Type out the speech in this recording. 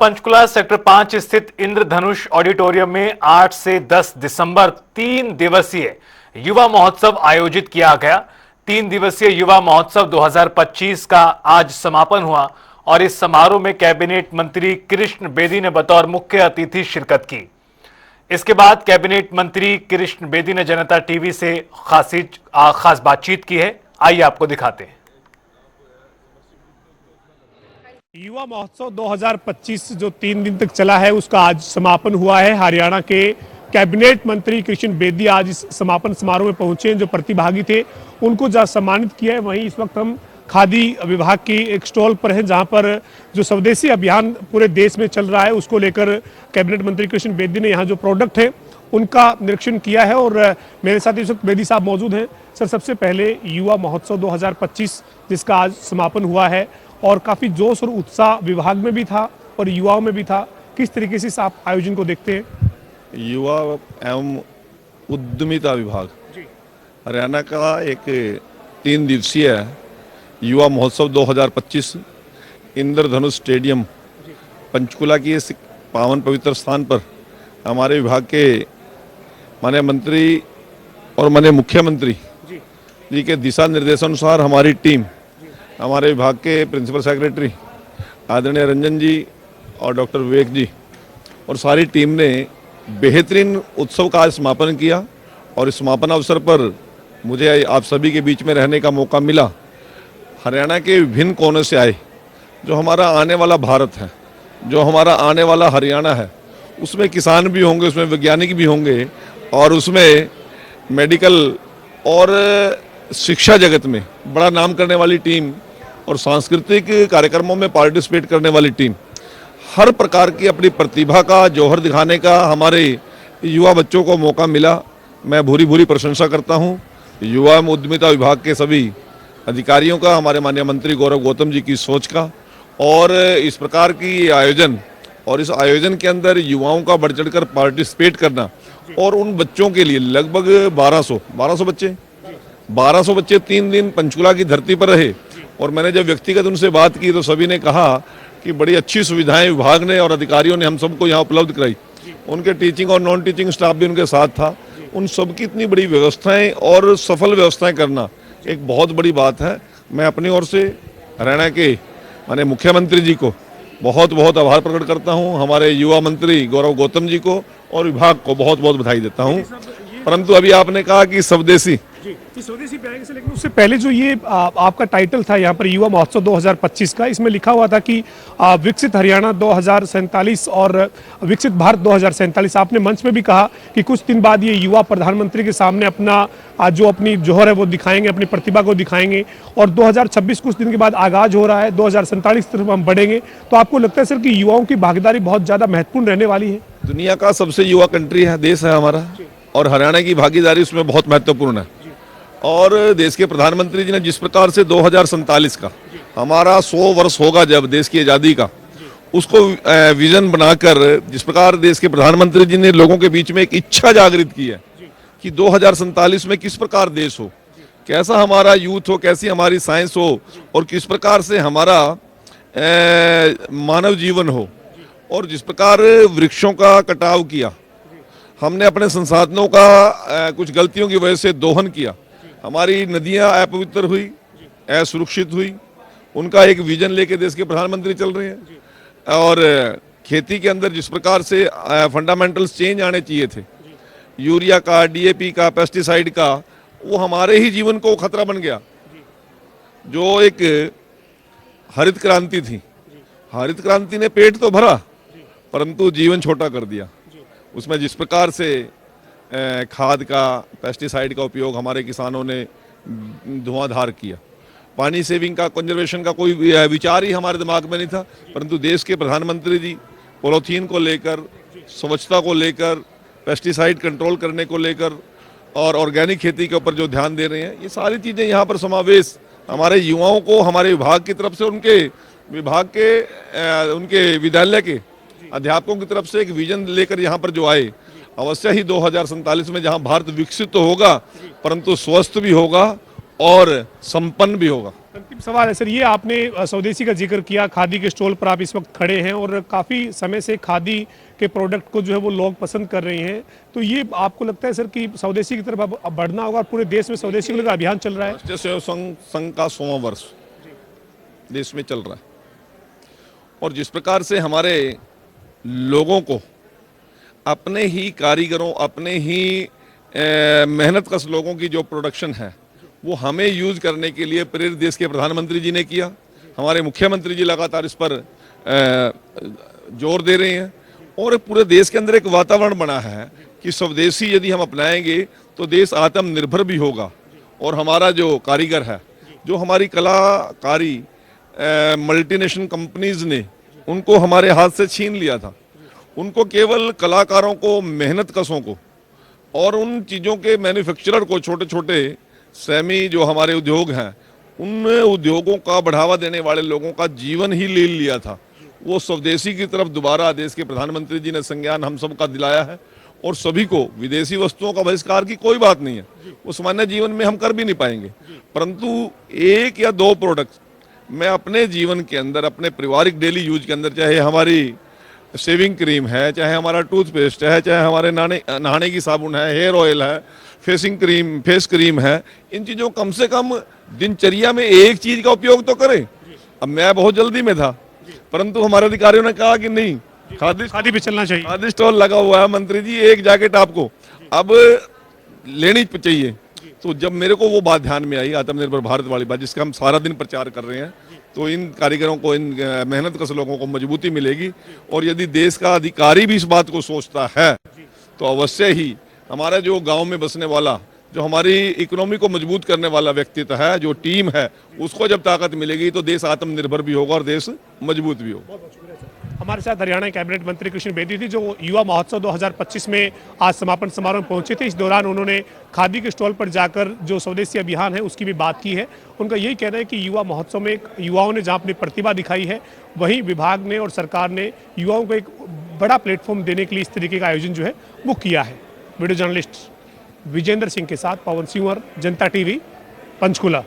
Panchkula sector 5 स्थित इंद्रधनुष auditorium में 8 से 10 दिसंबर 3 दिवसीय युवा महोत्सव आयोजित किया गया। 3 दिवसीय युवा महोत्सव 2025 का आज समापन हुआ और इस समारोह में कैबिनेट मंत्री कृष्ण बेदी ने बतौर मुख्य अतिथि शिरकत की। इसके बाद कैबिनेट मंत्री कृष्ण बेदी ने जनता टीवी से खास बातचीत की है। आइए आपको दिखाते हैं। युवा महोत्सव 2025 जो 3 दिन तक चला है उसका आज समापन हुआ है। हरियाणा के कैबिनेट मंत्री कृष्ण बेदी आज इस समापन समारोह में पहुंचे। जो प्रतिभागी थे उनको जहां सम्मानित किया है, वहीं इस वक्त हम खादी विभाग की एक स्टॉल पर हैं जहां पर जो स्वदेशी अभियान पूरे देश में चल रहा है उसको लेकर कैबिनेट मंत्री कृष्ण बेदी ने यहाँ जो प्रोडक्ट है उनका निरीक्षण किया है। और मेरे साथ इस वक्त बेदी साहब मौजूद हैं। सर, सबसे पहले युवा महोत्सव 2025 जिसका आज समापन हुआ है और काफी जोश और उत्साह विभाग में भी था और युवाओं में भी था, किस तरीके से आप आयोजन को देखते हैं? युवा एवं उद्यमिता विभाग हरियाणा का एक 3 दिवसीय युवा महोत्सव 2025 इंद्रधनुष स्टेडियम पंचकुला की इस पावन पवित्र स्थान पर हमारे विभाग के माननीय मंत्री और माननीय मुख्यमंत्री जी के दिशा निर्देशानुसार हमारी टीम, हमारे विभाग के प्रिंसिपल सेक्रेटरी आदरणीय रंजन जी और डॉक्टर विवेक जी और सारी टीम ने बेहतरीन उत्सव का आज समापन किया। और इस समापन अवसर पर मुझे आप सभी के बीच में रहने का मौका मिला। हरियाणा के विभिन्न कोनों से आए, जो हमारा आने वाला भारत है, जो हमारा आने वाला हरियाणा है, उसमें किसान भी होंगे, उसमें वैज्ञानिक भी होंगे और उसमें मेडिकल और शिक्षा जगत में बड़ा नाम करने वाली टीम और सांस्कृतिक कार्यक्रमों में पार्टिसिपेट करने वाली टीम, हर प्रकार की अपनी प्रतिभा का जौहर दिखाने का हमारे युवा बच्चों को मौका मिला। मैं भूरी भूरी प्रशंसा करता हूं युवा एवं उद्यमिता विभाग के सभी अधिकारियों का, हमारे माननीय मंत्री गौरव गौतम जी की सोच का और इस प्रकार की आयोजन और इस आयोजन के अंदर युवाओं का बढ़ चढ़कर पार्टिसिपेट करना और उन बच्चों के लिए लगभग 1200 बच्चे 3 दिन पंचकुला की धरती पर रहे। और मैंने जब व्यक्तिगत उनसे बात की तो सभी ने कहा कि बड़ी अच्छी सुविधाएं विभाग ने और अधिकारियों ने हम सबको यहाँ उपलब्ध कराई। उनके टीचिंग और नॉन टीचिंग स्टाफ भी उनके साथ था। उन सब की इतनी बड़ी व्यवस्थाएं और सफल व्यवस्थाएं करना एक बहुत बड़ी बात है। मैं अपनी ओर से हरियाणा के माननीय मुख्यमंत्री जी को बहुत बहुत आभार प्रकट करता हूँ, हमारे युवा मंत्री गौरव गौतम जी को और विभाग को बहुत बहुत बधाई देता हूँ। परंतु अभी आपने कहा कि स्वदेशी स्वदेशी बैंक से, लेकिन उससे पहले जो ये आपका टाइटल था यहाँ पर युवा महोत्सव 2025 का, इसमें लिखा हुआ था कि विकसित हरियाणा 2047 और विकसित भारत 2047। आपने मंच में भी कहा कि कुछ दिन बाद ये युवा प्रधानमंत्री के सामने अपना जो अपनी जोहर है वो दिखाएंगे, अपनी प्रतिभा को दिखाएंगे और 2026 कुछ दिन के बाद आगाज हो रहा है, 2047 की तरफ हम बढ़ेंगे। तो आपको लगता है सर कि युवाओं की भागीदारी बहुत ज्यादा महत्वपूर्ण रहने वाली है? दुनिया का सबसे युवा कंट्री है, देश है हमारा, और हरियाणा की भागीदारी उसमें बहुत महत्वपूर्ण है। और देश के प्रधानमंत्री जी ने जिस प्रकार से 2047 का हमारा 100 वर्ष होगा जब देश की आज़ादी का, उसको विजन बनाकर जिस प्रकार देश के प्रधानमंत्री जी ने लोगों के बीच में एक इच्छा जागृत की है कि 2047 में किस प्रकार देश हो, कैसा हमारा यूथ हो, कैसी हमारी साइंस हो और किस प्रकार से हमारा मानव जीवन हो। और जिस प्रकार वृक्षों का कटाव किया, हमने अपने संसाधनों का कुछ गलतियों की वजह से दोहन किया, हमारी नदियां अपवित्र हुई, असुरक्षित हुई, उनका एक विजन लेके देश के प्रधानमंत्री चल रहे हैं। और खेती के अंदर जिस प्रकार से फंडामेंटल्स चेंज आने चाहिए थे, यूरिया का, डीएपी का, पेस्टिसाइड का, वो हमारे ही जीवन को खतरा बन गया। जो एक हरित क्रांति थी, हरित क्रांति ने पेट तो भरा परंतु जीवन छोटा कर दिया। उसमें जिस प्रकार से खाद का, पेस्टिसाइड का उपयोग हमारे किसानों ने धुआंधार किया, पानी सेविंग का, कंजर्वेशन का कोई विचार ही हमारे दिमाग में नहीं था। परंतु देश के प्रधानमंत्री जी पॉलीथीन को लेकर, स्वच्छता को लेकर, पेस्टिसाइड कंट्रोल करने को लेकर और ऑर्गेनिक खेती के ऊपर जो ध्यान दे रहे हैं, ये सारी चीज़ें यहाँ पर समावेश हमारे युवाओं को हमारे विभाग की तरफ से, उनके विभाग के उनके विद्यालय के अध्यापकों की तरफ से एक विजन लेकर यहाँ पर जो आए, अवश्य ही 2047 में जहाँ भारत विकसित तो होगा परंतु स्वस्थ भी होगा और संपन्न भी होगा। अंतिम सवाल है सर, ये आपने स्वदेशी का जिक्र किया, खादी के स्टॉल पर आप इस वक्त खड़े हैं और काफ़ी समय से खादी के प्रोडक्ट को जो है वो लोग पसंद कर रहे हैं, तो ये आपको लगता है सर कि स्वदेशी की तरफ अब बढ़ना होगा और पूरे देश में स्वदेशी को लेकर अभियान चल रहा है? राष्ट्रीय स्वयं संघ का 100वां वर्ष देश में चल रहा है और जिस प्रकार से हमारे लोगों को अपने ही कारीगरों, अपने ही मेहनत कश लोगों की जो प्रोडक्शन है वो हमें यूज करने के लिए प्रेरित देश के प्रधानमंत्री जी ने किया। हमारे मुख्यमंत्री जी लगातार इस पर जोर दे रहे हैं और पूरे देश के अंदर एक वातावरण बना है कि स्वदेशी यदि हम अपनाएंगे तो देश आत्मनिर्भर भी होगा और हमारा जो कारीगर है, जो हमारी कलाकारी मल्टीनेशनल कंपनीज ने उनको हमारे हाथ से छीन लिया था, उनको केवल कलाकारों को, मेहनत कशों को और उन चीज़ों के मैन्युफैक्चरर को, छोटे छोटे सेमी जो हमारे उद्योग हैं, उन उद्योगों का बढ़ावा देने वाले लोगों का जीवन ही ले लिया था। वो स्वदेशी की तरफ दोबारा देश के प्रधानमंत्री जी ने संज्ञान हम सब का दिलाया है और सभी को विदेशी वस्तुओं का बहिष्कार की कोई बात नहीं है, वो सामान्य जीवन में हम कर भी नहीं पाएंगे, परंतु एक या दो प्रोडक्ट मैं अपने जीवन के अंदर, अपने पारिवारिक डेली यूज के अंदर, चाहे हमारी शेविंग क्रीम है, चाहे हमारा टूथपेस्ट है, चाहे हमारे नहाने की साबुन है, हेयर ऑयल है, फेस क्रीम है, इन चीज़ों कम से कम दिनचर्या में एक चीज़ का उपयोग तो करें। अब मैं बहुत जल्दी में था, परंतु हमारे अधिकारियों ने कहा कि नहीं, खादी पे चलना चाहिए। खादी स्टॉल लगा हुआ है मंत्री जी, एक जैकेट आपको अब लेनी चाहिए। तो जब मेरे को वो बात ध्यान में आई, आत्मनिर्भर भारत वाली बात, जिसका हम सारा दिन प्रचार कर रहे हैं, तो इन कारीगरों को, इन मेहनत कश लोगों को मजबूती मिलेगी और यदि देश का अधिकारी भी इस बात को सोचता है तो अवश्य ही हमारा जो गांव में बसने वाला, जो हमारी इकोनॉमी को मजबूत करने वाला व्यक्तित्व है, जो टीम है, उसको जब ताकत मिलेगी तो देश आत्मनिर्भर भी होगा और देश मजबूत भी होगा। हमारे साथ हरियाणा कैबिनेट मंत्री कृष्ण बेदी थी, जो युवा महोत्सव 2025 में आज समापन समारोह में पहुंचे थे। इस दौरान उन्होंने खादी के स्टॉल पर जाकर जो स्वदेशी अभियान है उसकी भी बात की है। उनका यही कहना है कि युवा महोत्सव में युवाओं ने जहां अपनी प्रतिभा दिखाई है, वहीं विभाग ने और सरकार ने युवाओं को एक बड़ा प्लेटफॉर्म देने के लिए इस तरीके का आयोजन जो है वो किया है। वीडियो जर्नलिस्ट विजेंद्र सिंह के साथ पवन सिंह, जनता टीवी, पंचकुला।